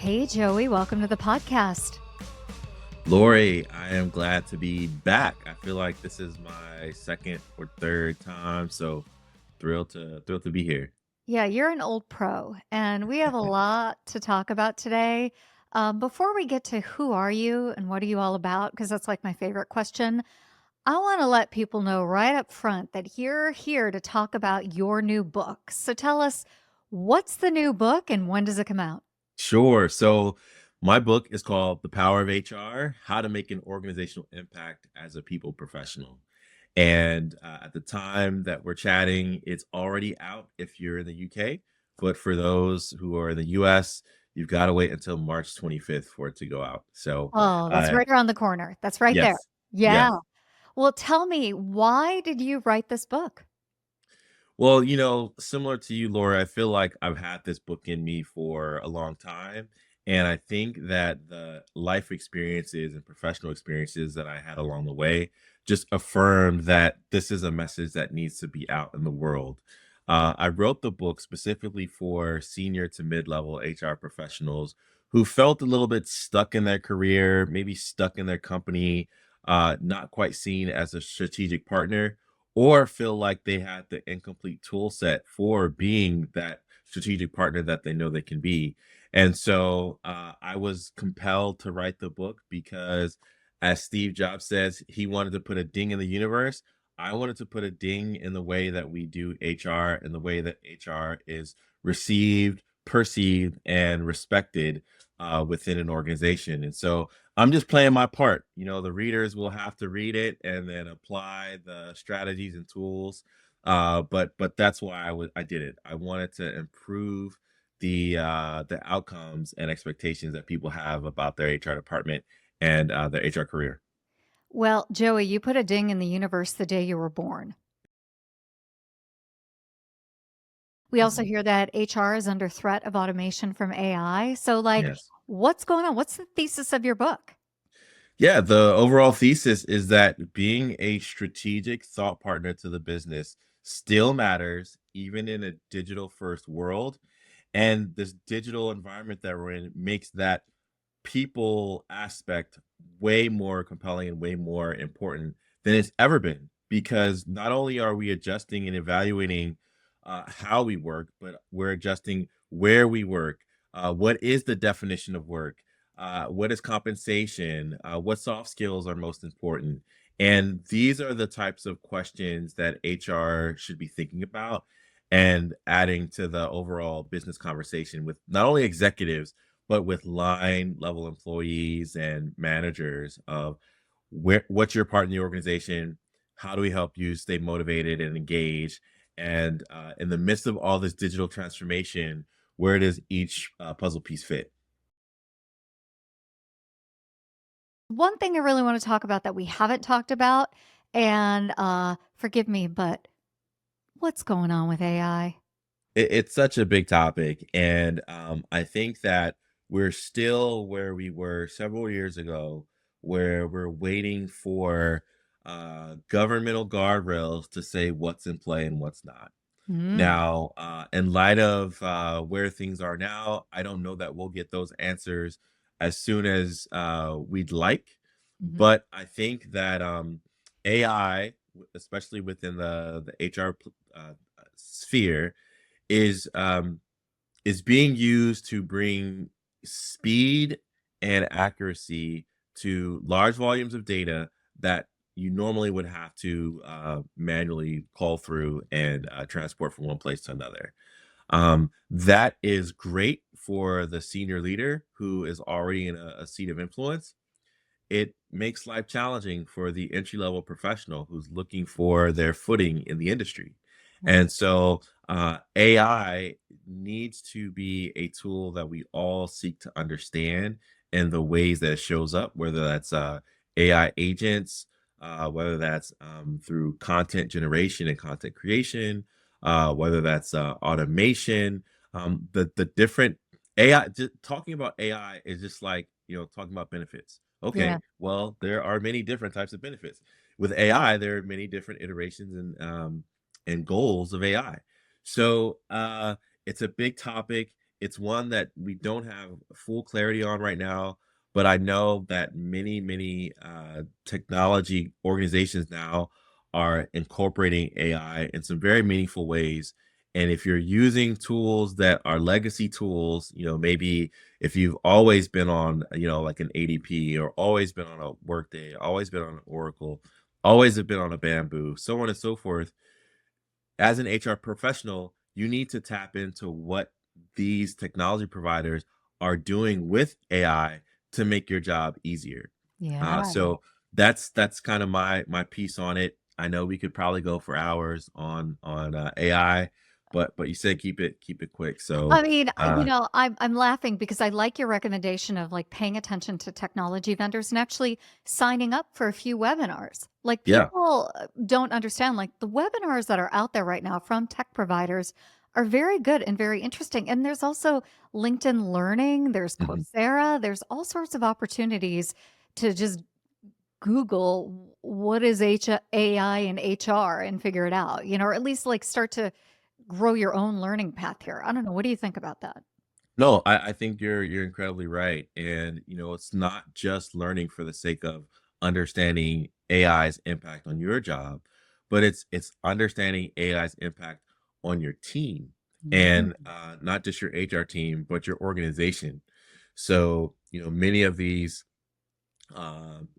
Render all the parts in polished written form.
Hey, Joey, welcome to the podcast. Laurie, I am glad to be back. I feel like this is my second or third time, so thrilled to be here. Yeah, you're an old pro, and we have a lot to talk about today. Before we get to who are you and what are you all about, because that's like my favorite question, I want to let people know right up front that you're here to talk about your new book. So tell us, what's the new book and when does it come out? Sure. So my book is called The Power of HR: How to Make an Organizational Impact as a People Professional. And at the time that we're chatting, it's already out if you're in the UK. But for those who are in the US, you've got to wait until March 25th for it to go out. So, Oh, that's uh, right around the corner. That's right there. yes, Yeah. yes. Well, tell me, why did you write this book? Well, similar to you, Laura, I feel like I've had this book in me for a long time. And I think that the life experiences and professional experiences that I had along the way just affirmed that this is a message that needs to be out in the world. I wrote the book specifically for senior to mid level HR professionals who felt a little bit stuck in their career, maybe stuck in their company, not quite seen as a strategic partner, or feel like they had the incomplete tool set for being that strategic partner that they know they can be. And so I was compelled to write the book because, as Steve Jobs says, he wanted to put a ding in the universe. I wanted to put a ding in the way that we do HR and the way that HR is received, perceived, and respected within an organization. And so I'm just playing my part. The readers will have to read it and then apply the strategies and tools. But that's why I did it. I wanted to improve the outcomes and expectations that people have about their HR department and their HR career. Well, Joey, you put a ding in the universe the day you were born. We also Mhm. hear that HR is under threat of automation from AI. So, like, Yes. what's going on? What's the thesis of your book? Yeah, the overall thesis is that being a strategic thought partner to the business still matters, even in a digital first world. And this digital environment that we're in makes that people aspect way more compelling and way more important than it's ever been. Because not only are we adjusting and evaluating how we work, but we're adjusting where we work. What is the definition of work? What is compensation? What soft skills are most important? And these are the types of questions that HR should be thinking about and adding to the overall business conversation with not only executives, but with line level employees and managers of what's your part in the organization? How do we help you stay motivated and engaged? And in the midst of all this digital transformation, where does each puzzle piece fit? One thing I really want to talk about that we haven't talked about, and forgive me, but what's going on with AI? It's such a big topic, and I think that we're still where we were several years ago, where we're waiting for governmental guardrails to say what's in play and what's not. Mm, Now, in light of where things are now, I don't know that we'll get those answers as soon as we'd like, mhm. but I think that AI, especially within the HR sphere, is um, is being used to bring speed and accuracy to large volumes of data that you normally would have to manually call through and transport from one place to another. That is great for the senior leader who is already in a seat of influence. It makes life challenging for the entry level professional who's looking for their footing in the industry. Right. And so AI needs to be a tool that we all seek to understand in the ways that it shows up, whether that's AI agents, whether that's through content generation and content creation, whether that's automation, the different AI. Talking about AI is just like talking about benefits. Yeah. Okay, well, there are many different types of benefits. With AI, there are many different iterations and goals of AI. So it's a big topic. it's one that we don't have full clarity on right now, but I know that many technology organizations now are incorporating AI in some very meaningful ways. And if you're using tools that are legacy tools, maybe if you've always been on, like an ADP, or always been on a Workday, always been on an Oracle, always have been on a Bamboo, so on and so forth, as an HR professional, you need to tap into what these technology providers are doing with AI to make your job easier. Yeah. So that's kind of my piece on it. I know we could probably go for hours on AI, but you said keep it quick. I So mean, uh, I'm laughing because I like your recommendation of, like, paying attention to technology vendors and actually signing up for a few webinars. Like, yeah. people, don't understand, like, the webinars that are out there right now from tech providers are very good and very interesting, and there's also LinkedIn Learning, there's Mhm. Coursera, there's all sorts of opportunities to just Google what is AI and HR and figure it out, or at least, like, start to grow your own learning path here. I don't know, what do you think about that? No, I think you're incredibly right. And it's not just learning for the sake of understanding AI's impact on your job, but it's understanding AI's impact on your team, and Mhm. not just your HR team, but your organization. So, many of these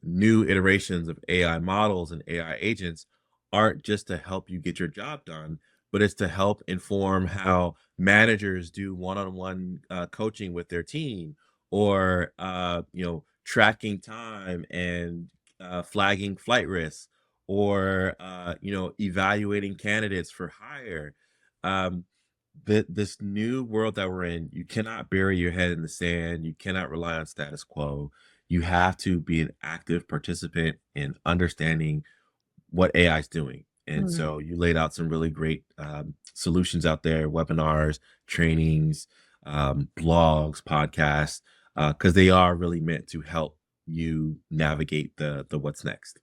new iterations of AI models and AI agents aren't just to help you get your job done, but it's to help inform how managers do one-on-one coaching with their team, or tracking time and flagging flight risks, or evaluating candidates for hire. Um, this new world that we're in, you cannot bury your head in the sand. You cannot rely on status quo. You have to be an active participant in understanding what AI is doing. And Mm. so you laid out some really great solutions out there, webinars, trainings, blogs, podcasts, because they are really meant to help you navigate the what's next.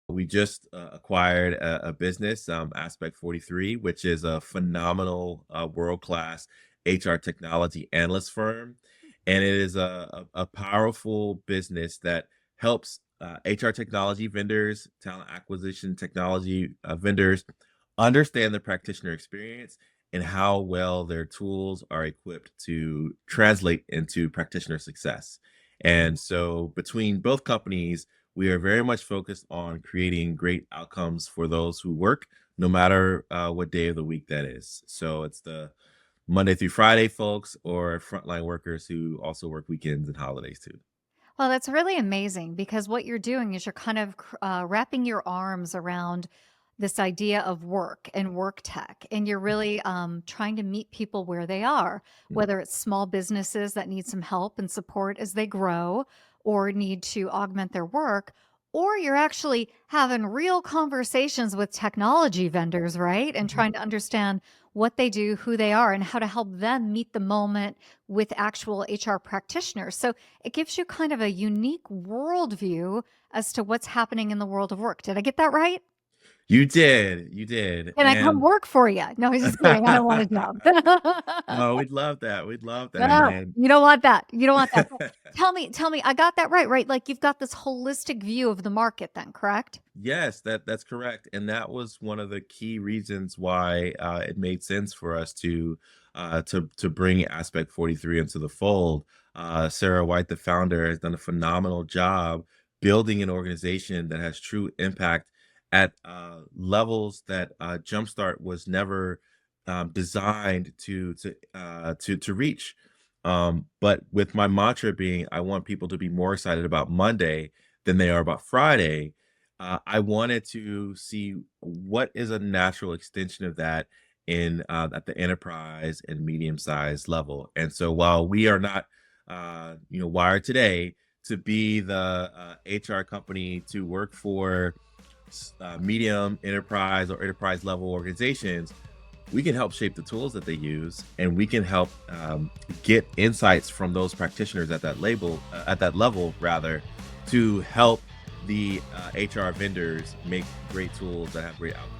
We just acquired a business, Aspect 43, which is a phenomenal, world class HR technology analyst firm. And it is a powerful business that helps HR technology vendors, talent acquisition technology vendors understand the practitioner experience and how well their tools are equipped to translate into practitioner success. And so, between both companies, we are very much focused on creating great outcomes for those who work, no matter what day of the week that is. So it's the Monday through Friday folks, or frontline workers who also work weekends and holidays too. Well, that's really amazing because what you're doing is you're kind of wrapping your arms around this idea of work and work tech, and you're really trying to meet people where they are, Mm. whether it's small businesses that need some help and support as they grow or need to augment their work, or you're actually having real conversations with technology vendors, right? And Mhm. trying to understand what they do, who they are, and how to help them meet the moment with actual HR practitioners. So it gives you kind of a unique worldview as to what's happening in the world of work. Did I get that right? You did, Can I come and work for you? No, I'm just kidding. I don't want a job. no, we'd love that. We'd love that, No, and you don't want that. You don't want that. So tell me, I got that right, right? Like, you've got this holistic view of the market then, correct? yes, that's correct, and that was one of the key reasons why it made sense for us to bring Aspect 43 into the fold. Sarah White, the founder, has done a phenomenal job building an organization that has true impact at levels that Jumpstart was never designed to reach. But with my mantra being, I want people to be more excited about Monday than they are about Friday. I wanted to see what is a natural extension of that in at the enterprise and medium sized level. And so, while we are not, wired today to be the HR company to work for medium enterprise or enterprise level organizations, we can help shape the tools that they use, and we can help get insights from those practitioners at that level rather, to help the HR vendors make great tools that have great outcomes.